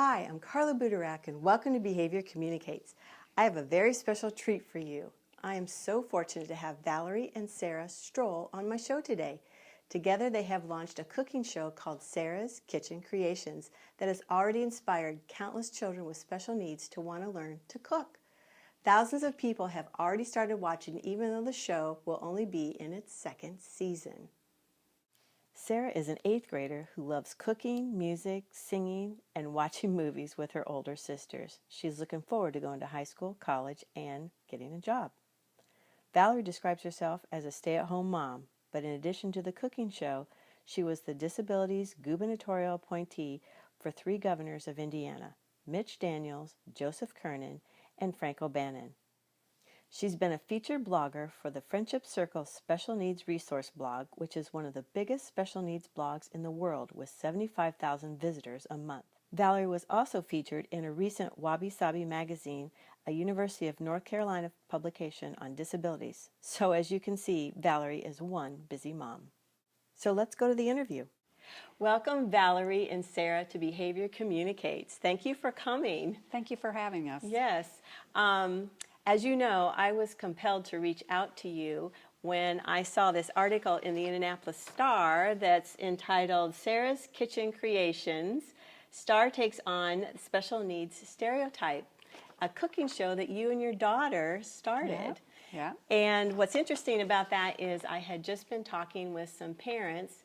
Hi, I'm Carla Budarak and welcome to Behavior Communicates. I have a very special treat for you. I am so fortunate to have Valerie and Sarah Strohl on my show today. Together they have launched a cooking show called Sarah's Kitchen Creations that has already inspired countless children with special needs to want to learn to cook. Thousands of people have already started watching even though the show will only be in its second season. Sarah is an 8th grader who loves cooking, music, singing, and watching movies with her older sisters. She's looking forward to going to high school, college, and getting a job. Valerie describes herself as a stay-at-home mom, but in addition to the cooking show, she was the disabilities gubernatorial appointee for 3 governors of Indiana, Mitch Daniels, Joseph Kernan, and Frank O'Bannon. She's been a featured blogger for the Friendship Circle Special Needs Resource blog, which is one of the biggest special needs blogs in the world with 75,000 visitors a month. Valerie was also featured in a recent Wabi Sabi magazine, a University of North Carolina publication on disabilities. So as you can see, Valerie is one busy mom. So let's go to the interview. Welcome, Valerie and Sarah, to Behavior Communicates. Thank you for coming. Thank you for having us. Yes. As you know, I was compelled to reach out to you when I saw this article in the Indianapolis Star that's entitled Sarah's Kitchen Creations, Star Takes on Special Needs Stereotype, a cooking show that you and your daughter started. Yeah. And what's interesting about that is I had just been talking with some parents,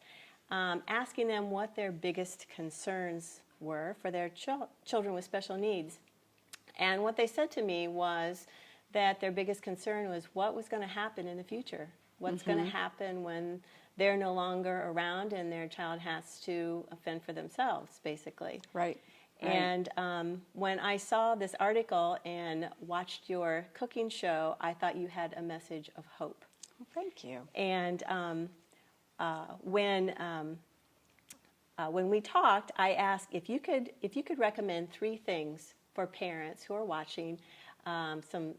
asking them what their biggest concerns were for their children with special needs. And what they said to me was that their biggest concern was what was going to happen in the future. What's going to happen when they're no longer around and their child has to fend for themselves, basically. Right. And when I saw this article and watched your cooking show, I thought you had a message of hope. Well, thank you. And when we talked, I asked if you could recommend 3 things for parents who are watching, some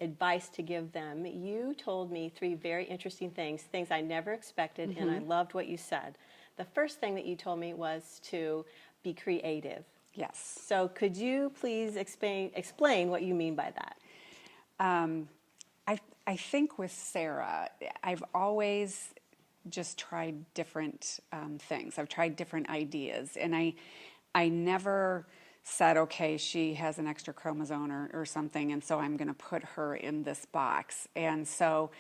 advice to give them. You told me 3 very interesting things I never expected, and I loved what you said. The first thing that you told me was to be creative. Yes. So could you please explain what you mean by that? I think with Sarah, I've always just tried different things. I've tried different ideas, and I never said, okay, she has an extra chromosome or something, and so I'm going to put her in this box. And so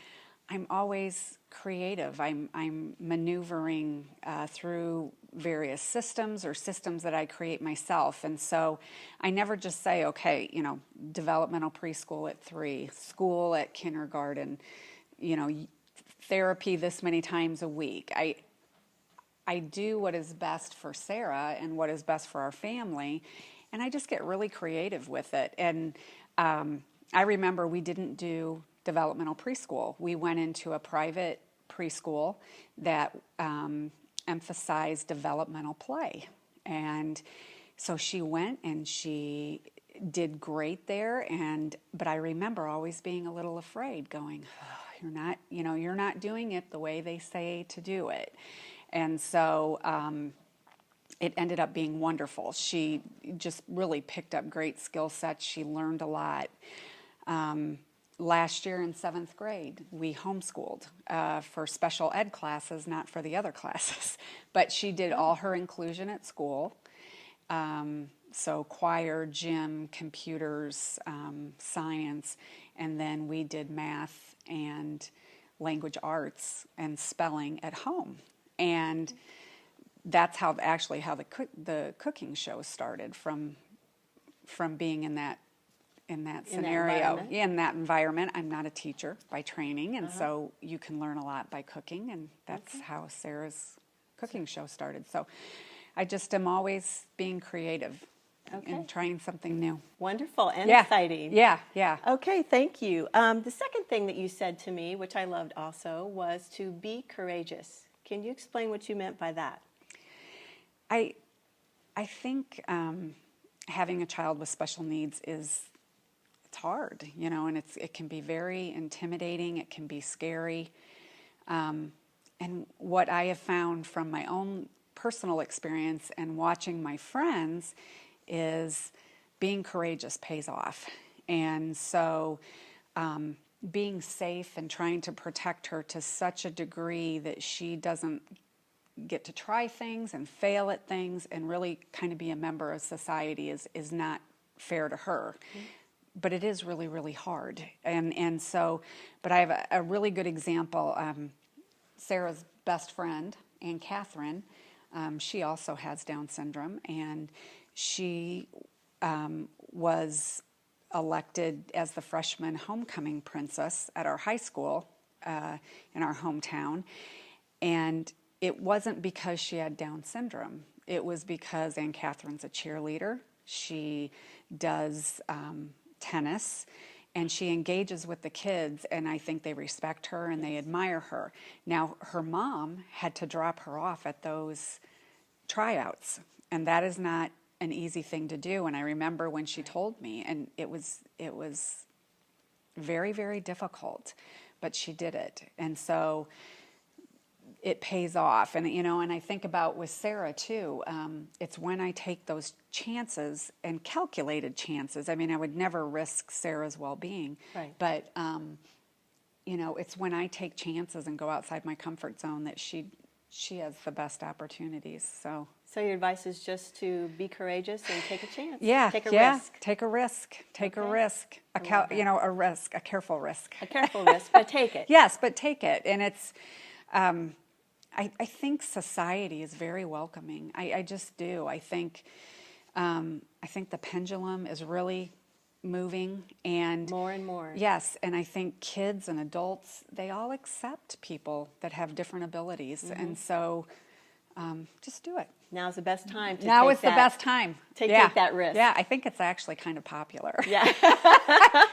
I'm always creative. I'm maneuvering through various systems or systems that I create myself. And so I never just say, okay, developmental preschool at 3, school at kindergarten, therapy this many times a week. I do what is best for Sarah and what is best for our family, and I just get really creative with it. And I remember we didn't do developmental preschool. We went into a private preschool that emphasized developmental play. And so she went and she did great there. But I remember always being a little afraid, going, oh, you're not doing it the way they say to do it. And so it ended up being wonderful. She just really picked up great skill sets. She learned a lot. Last year in 7th grade, we homeschooled for special ed classes, not for the other classes. But she did all her inclusion at school. So choir, gym, computers, science, and then we did math and language arts and spelling at home. And that's how the cooking show started, from being in that scenario, in that environment. I'm not a teacher by training, and so you can learn a lot by cooking, and that's how Sarah's cooking show started. So I just am always being creative and trying something new. Wonderful and exciting. Yeah. Okay, thank you. The second thing that you said to me, which I loved also, was to be courageous. Can you explain what you meant by that? I think having a child with special needs it's hard, and it can be very intimidating. It can be scary. And what I have found from my own personal experience and watching my friends is being courageous pays off. And so being safe and trying to protect her to such a degree that she doesn't get to try things and fail at things and really kind of be a member of society is not fair to her. Mm-hmm. But it is really, really hard. And so, but I have a really good example. Sarah's best friend, Aunt Catherine, she also has Down syndrome, and she was elected as the freshman homecoming princess at our high school in our hometown. And it wasn't because she had Down syndrome. It was because Aunt Catherine's a cheerleader. She does tennis, and she engages with the kids, and I think they respect her and they admire her. Now, her mom had to drop her off at those tryouts, and that is not an easy thing to do. And I remember when she told me, and it was very, very difficult, but she did it. And so it pays off. And, you know, and I think about with Sarah too, it's when I take those chances and calculated chances. I mean, I would never risk Sarah's well-being, right. But, you know, it's when I take chances and go outside my comfort zone that she has the best opportunities. So your advice is just to be courageous and take a chance. Yeah, take a risk. Take a risk. Take a risk. A careful risk. A careful risk, but take it. Yes, but take it. And it's, I think society is very welcoming. I just do. I think the pendulum is really moving, and more. Yes, and I think kids and adults, they all accept people that have different abilities, mm-hmm. and so just do it. Now's the best time to take the best time. Take that risk. Yeah, I think it's actually kind of popular. Yeah.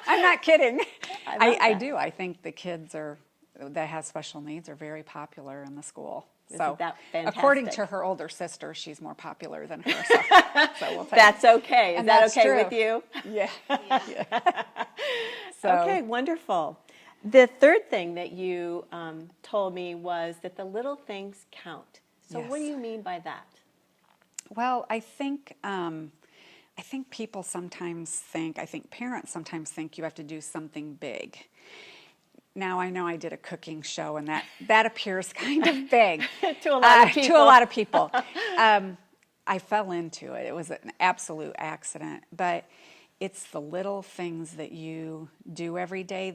I'm not kidding. I do. I think the kids that have special needs are very popular in the school. So, that according to her older sister, she's more popular than her. So we'll take that's okay. Is that okay true. With you? Yeah. Yeah. So, okay, wonderful. The third thing that you told me was that the little things count. So yes. What do you mean by that? Well, I think people sometimes think, I think parents sometimes think you have to do something big. Now, I know I did a cooking show, and that appears kind of big to a lot of people. I fell into it. It was an absolute accident. But it's the little things that you do every day.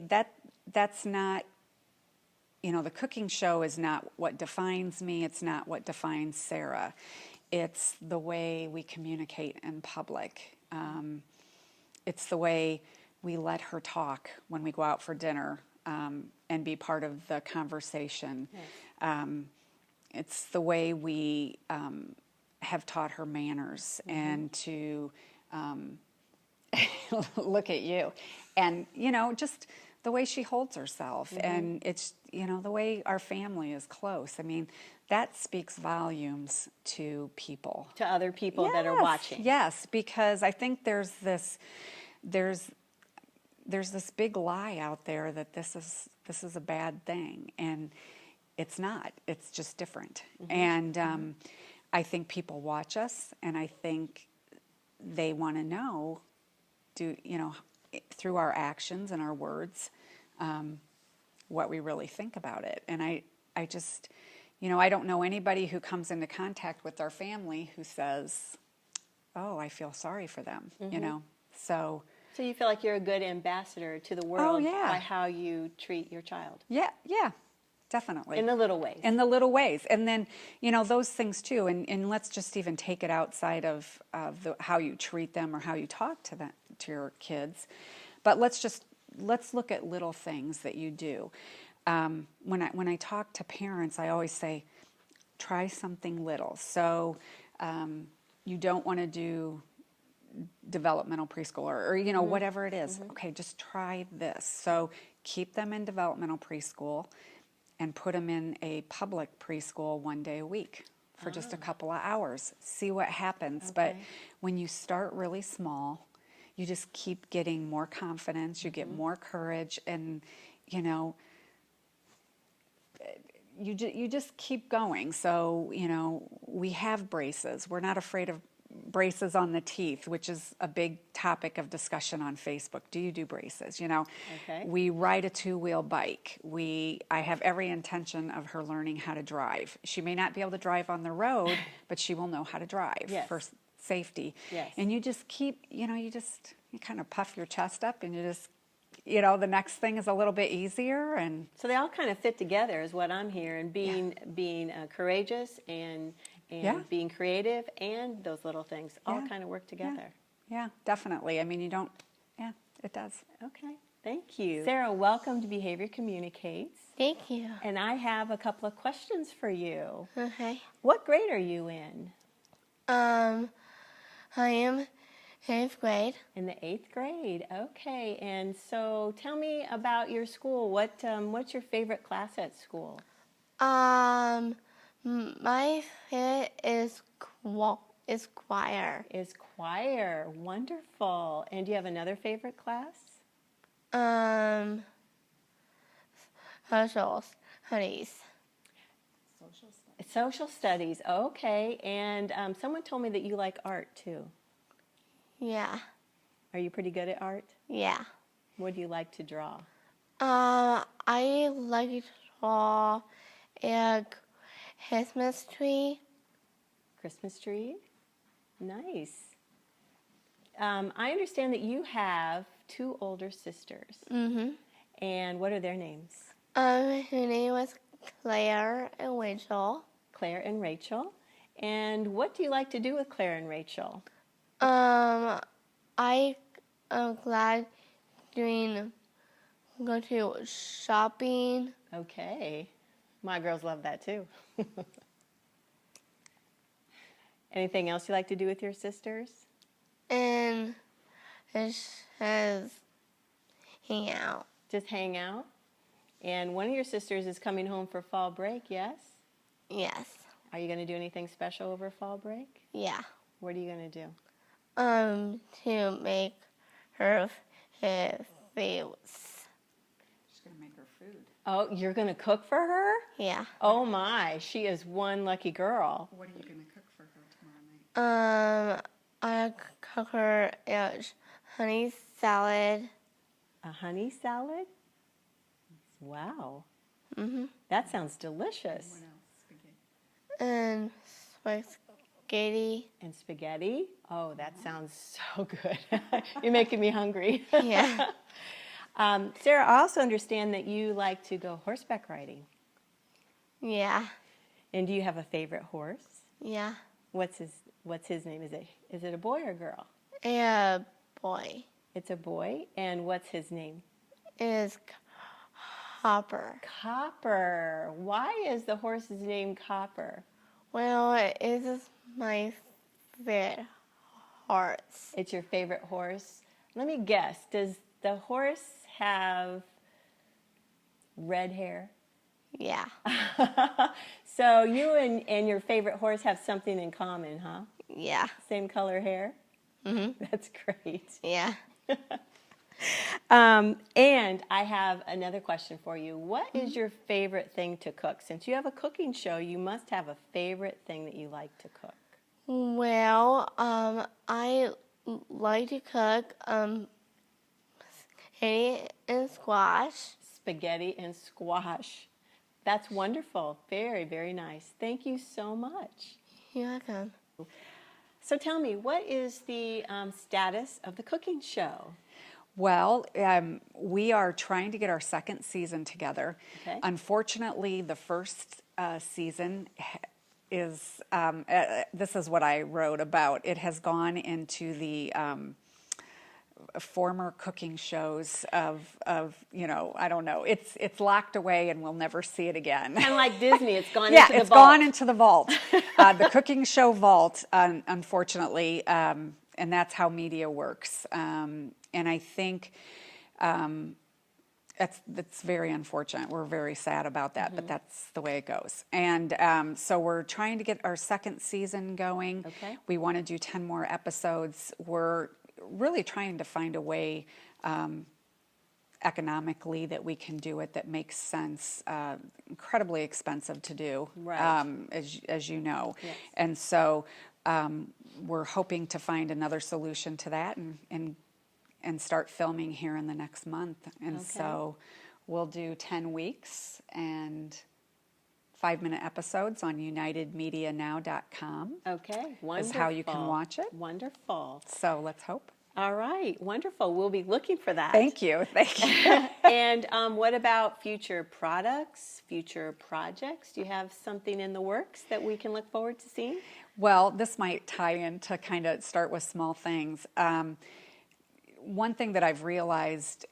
That's not, you know, the cooking show is not what defines me. It's not what defines Sarah. It's the way we communicate in public. It's the way we let her talk when we go out for dinner. And be part of the conversation. Yes. It's the way we have taught her manners, mm-hmm. and to look at you. And, you know, just the way she holds herself. Mm-hmm. And it's, you know, the way our family is close. I mean, that speaks volumes to people. To other people that are watching. Yes, because I think there's this big lie out there that this is a bad thing, and it's not. It's just different. Mm-hmm. And I think people watch us, and I think they want to know, through our actions and our words, what we really think about it. And I just, I don't know anybody who comes into contact with our family who says, "Oh, I feel sorry for them," mm-hmm. So you feel like you're a good ambassador to the world by how you treat your child. Yeah, definitely. In the little ways. And then, those things too, and let's just even take it outside of how you treat them or how you talk to your kids. But let's look at little things that you do. When I talk to parents, I always say, try something little. So you don't want to do developmental preschool or mm-hmm. whatever it is. Mm-hmm. Okay, just try this. So keep them in developmental preschool and put them in a public preschool one day a week for just a couple of hours. See what happens. Okay. But when you start really small, you just keep getting more confidence, you get more courage, and you just keep going. So we have braces. We're not afraid of braces on the teeth, which is a big topic of discussion on Facebook. Do you do braces? You know, Okay. we ride a two-wheel bike. I have every intention of her learning how to drive. She may not be able to drive on the road, but she will know how to drive Yes. for safety. Yes. And you just keep, you kind of puff your chest up, and you just, the next thing is a little bit easier. And So they all kind of fit together, is what I'm hearing. Being courageous and Yeah. being creative, and those little things all Yeah. kind of work together. Yeah, definitely. I mean, it does. Okay, thank you. Sarah, welcome to Behavior Communicates. Thank you. And I have a couple of questions for you. Okay. What grade are you in? I am 8th grade. In the 8th grade. Okay, and so tell me about your school. What's your favorite class at school? My favorite is choir. Is choir. Wonderful. And do you have another favorite class? Social studies. Social studies. Okay, and someone told me that you like art too. Yeah. Are you pretty good at art? Yeah. What do you like to draw? I like to draw a Christmas tree. Christmas tree? Nice. I understand that you have 2 older sisters. Mm-hmm. And what are their names? Her name was Claire and Rachel. Claire and Rachel. And what do you like to do with Claire and Rachel? I am glad go to shopping. Okay. My girls love that too. Anything else you like to do with your sisters? And it says hang out. Just hang out? And one of your sisters is coming home for fall break, yes? Yes. Are you going to do anything special over fall break? Yeah. What are you going to do? To make her foods. She's going to make her food. Oh, you're going to cook for her? Yeah. Oh my, she is one lucky girl. What are you going to cook for her tomorrow night? I cook her a honey salad. A honey salad? Wow. Mm-hmm. That sounds delicious. What else? Spaghetti. And spaghetti. And spaghetti? Oh, that sounds so good. You're making me hungry. Yeah. Sarah, I also understand that you like to go horseback riding. Yeah. And do you have a favorite horse? Yeah. What's his name? Is it a boy or a girl? A boy. It's a boy. And what's his name? Is Copper. Copper. Why is the horse's name Copper? Well, it is my favorite horse. It's your favorite horse. Let me guess. Does the horse have red hair? Yeah. So you and your favorite horse have something in common, huh? Yeah. Same color hair? Mm-hmm. That's great. Yeah. And I have another question for you. What is your favorite thing to cook? Since you have a cooking show, you must have a favorite thing that you like to cook. Well, I like to cook spaghetti and squash. Spaghetti and squash. That's wonderful. Very, very nice. Thank you so much. You're welcome. So tell me, what is the status of the cooking show? Well, we are trying to get our second season together. Okay. Unfortunately, the first season is, this is what I wrote about. It has gone into the former cooking shows of I don't know. It's locked away and we'll never see it again. Kind of like Disney, it's gone Yeah, into the it's vault. gone into the vault. The cooking show vault, unfortunately, and that's how media works. And I think that's very unfortunate. We're very sad about that, but that's the way it goes. And so we're trying to get our second season going. Okay. We want to do 10 more episodes. We're really trying to find a way economically that we can do it that makes sense. Incredibly expensive to do, Right. as you know. Yes. And so we're hoping to find another solution to that and start filming here in the next month. And so we'll do 10 weeks and 5-minute episodes on unitedmedianow.com. Okay, wonderful. Is how you can watch it. Wonderful. So let's hope. All right, wonderful. We'll be looking for that. Thank you. Thank you. And what about future products, future projects? Do you have something in the works that we can look forward to seeing? Well, this might tie into kind of start with small things. One thing that I've realized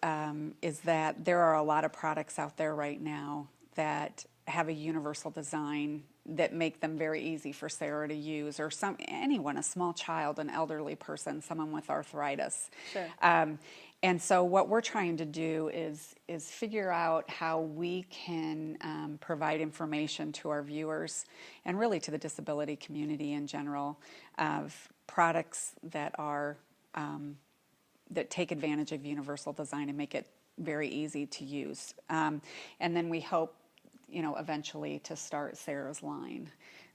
is that there are a lot of products out there right now that have a universal design that make them very easy for Sarah to use, or anyone, a small child, an elderly person, someone with arthritis. Sure. And so what we're trying to do is figure out how we can provide information to our viewers and really to the disability community in general of products that are that take advantage of universal design and make it very easy to use. And then we hope, eventually to start Sarah's line.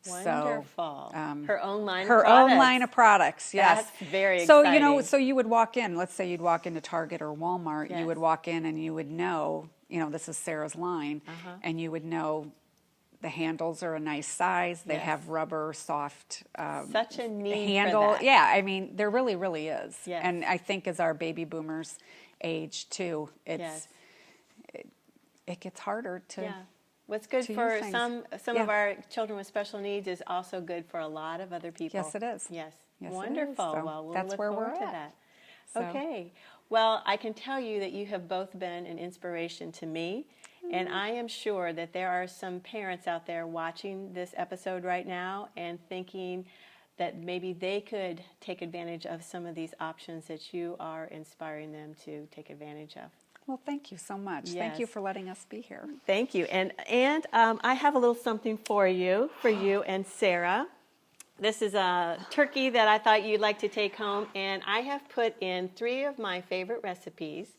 Wonderful. So, her own line of her products. own line of products, yes. That's very so, exciting. So you would walk in, let's say you'd walk into Target or Walmart, Yes. you would walk in and you would know, this is Sarah's line, and you would know the handles are a nice size. They Yes. have rubber, soft Such a need handle. for that. Yeah, I mean, there really, really is. Yes. And I think as our baby boomers age too, Yes. it gets harder to. Yeah. What's good to for use things. some Yeah. of our children with special needs is also good for a lot of other people. Yes, it is. Yes. Yes, it is. Wonderful. So Well, we'll that's look where we're forward to at. that. So- Okay. Well, I can tell you that you have both been an inspiration to me, and I am sure that there are some parents out there watching this episode right now and thinking that maybe they could take advantage of some of these options that you are inspiring them to take advantage of. Well, thank you so much. Thank you Yes. for letting us be here. Thank you. And I have a little something for you and Sarah. This is a turkey that I thought you'd like to take home, and I have put in 3 of my favorite recipes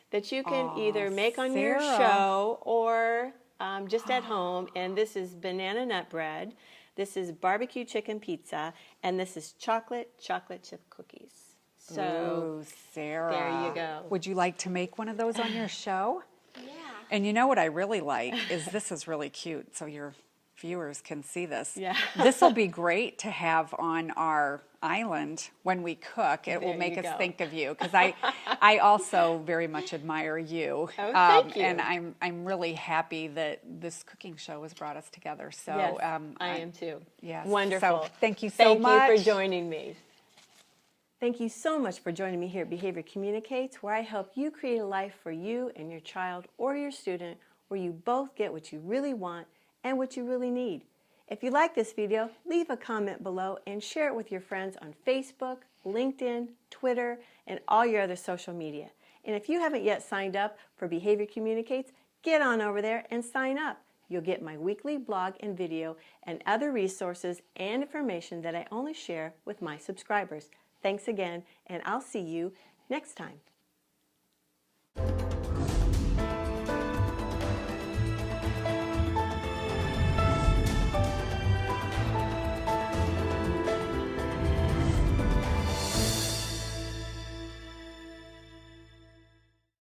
that you can either make on your Sarah. show or just at home. And this is banana nut bread, this is barbecue chicken pizza, and this is chocolate chip cookies. So Ooh, Sarah. there you go. Would you like to make one of those on your show? Yeah. And you know what I really like is this is really cute, so your viewers can see this. Yeah. This will be great to have on our island when we cook. It will There make you us go. think of you because I also very much admire you. Oh, thank you. And I'm really happy that this cooking show has brought us together. So yes, I am too. Yes. Wonderful. So thank you so much. Thank you for joining me. Thank you so much for joining me here at Behavior Communicates, where I help you create a life for you and your child or your student where you both get what you really want and what you really need. If you like this video, leave a comment below and share it with your friends on Facebook, LinkedIn, Twitter, and all your other social media. And if you haven't yet signed up for Behavior Communicates, get on over there and sign up. You'll get my weekly blog and video and other resources and information that I only share with my subscribers. Thanks again, and I'll see you next time.